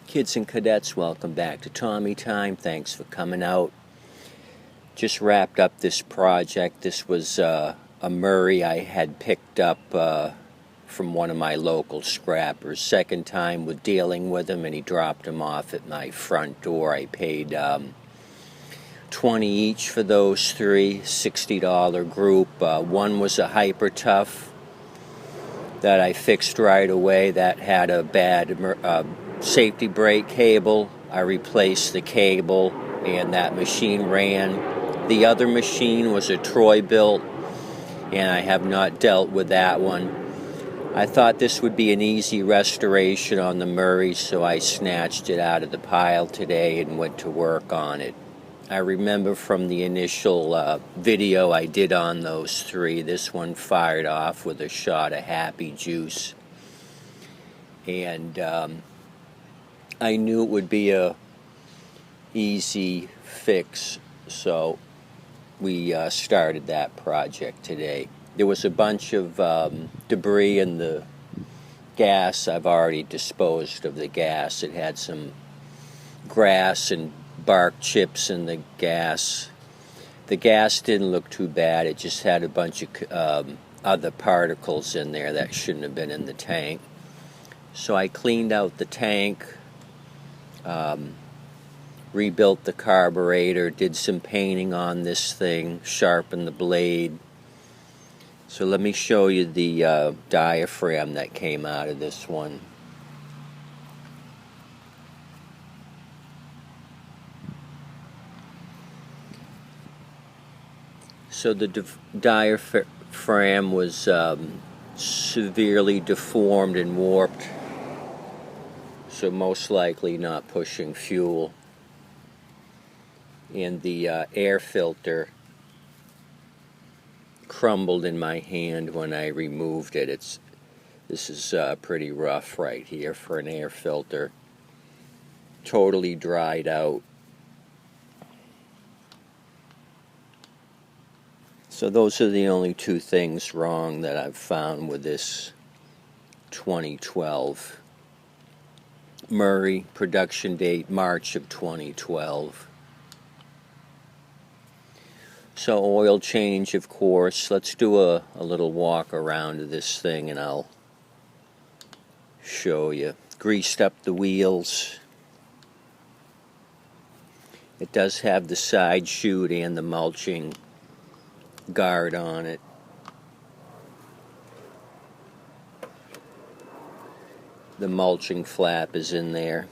Kids and cadets, welcome back to Tommy Time. Thanks for coming out. Just wrapped up this project. This was a Murray I had picked up from one of my local scrappers. Second time with dealing with him, and he dropped him off at my front door. I paid $20 each for those three, $60 group. One was a Hyper Tough that I fixed right away. That had a bad safety brake cable. I replaced the cable and that machine ran. The other machine was a Troy built, and I have not dealt with that one. I thought this would be an easy restoration on the Murray, so I snatched it out of the pile today and went to work on it. I remember from the initial video I did on those three, this one fired off with a shot of happy juice. And I knew it would be a easy fix, so we started that project today. There was a bunch of debris in the gas. I've already disposed of the gas. It had some grass and bark chips in the gas. The gas didn't look too bad. It just had a bunch of other particles in there that shouldn't have been in the tank. So I cleaned out the tank, rebuilt the carburetor, did some painting on this thing, sharpened the blade. So let me show you the diaphragm that came out of this one. So the diaphragm was severely deformed and warped, so most likely not pushing fuel. And the air filter crumbled in my hand when I removed it. This is pretty rough right here for an air filter. Totally dried out. So those are the only two things wrong that I've found with this 2012 Murray. Production date March of 2012. So oil change, of course. Let's do a little walk around of this thing and I'll show you. Greased up the wheels. It does have the side chute and the mulching guard on it. The mulching flap is in there.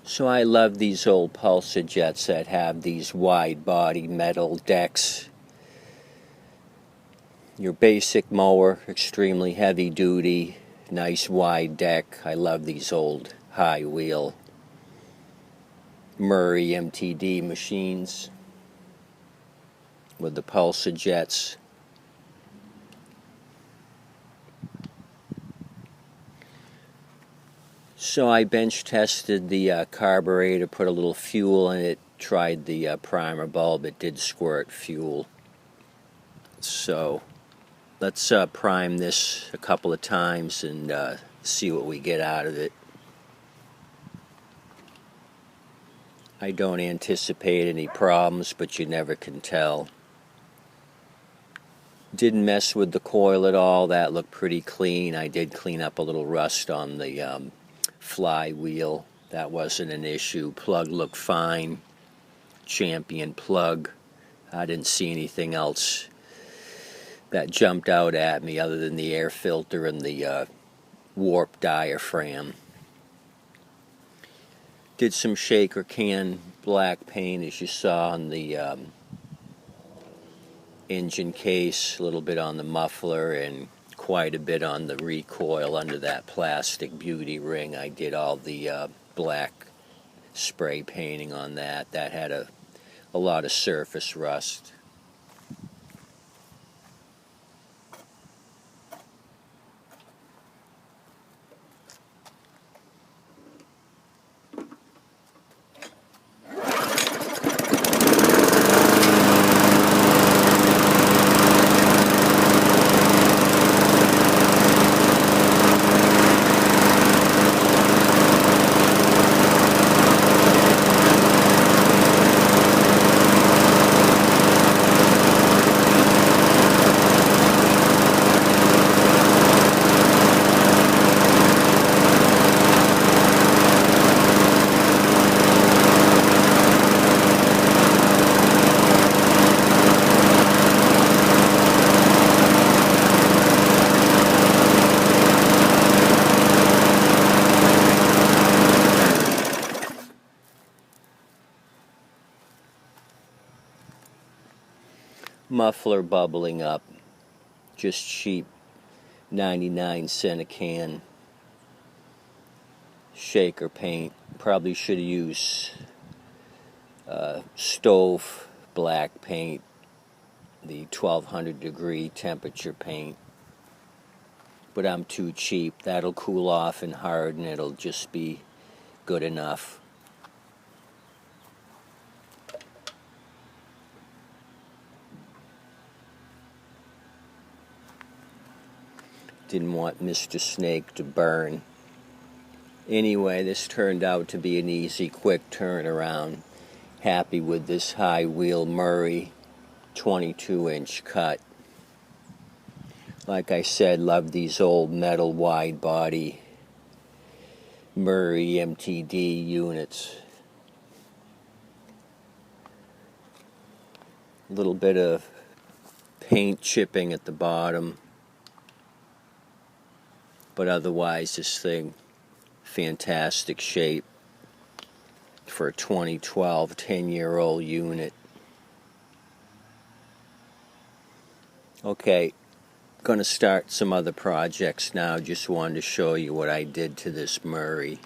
So I love these old Pulsar jets that have these wide body metal decks. Your basic mower, extremely heavy duty, nice wide deck. I love these old high wheel Murray MTD machines with the Pulsar jets. So I bench tested the carburetor, put a little fuel in it, tried the primer bulb. It did squirt fuel. So let's prime this a couple of times and see what we get out of it. I don't anticipate any problems, but you never can tell. Didn't mess with the coil at all. That looked pretty clean. I did clean up a little rust on the flywheel. That wasn't an issue. Plug looked fine. Champion plug. I didn't see anything else that jumped out at me other than the air filter and the warped diaphragm. Did some shaker can black paint, as you saw, on the engine case, a little bit on the muffler, and quite a bit on the recoil under that plastic beauty ring. I did all the black spray painting on that. That had a lot of surface rust. Muffler bubbling up, just cheap 99 cent a can shaker paint. Probably should have used stove black paint, the 1200 degree temperature paint, but I'm too cheap. That'll cool off and harden. It'll just be good enough. Didn't want Mr. Snake to burn. Anyway, this turned out to be an easy, quick turnaround. Happy with this high wheel Murray 22-inch cut. Like I said, love these old metal wide body Murray MTD units. A little bit of paint chipping at the bottom, but otherwise this thing, fantastic shape for a 2012 10-year-old unit. Okay, going to start some other projects now. Just wanted to show you what I did to this Murray.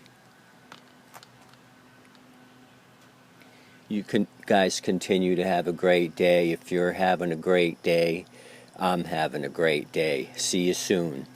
You guys continue to have a great day. If you're having a great day, I'm having a great day. See you soon.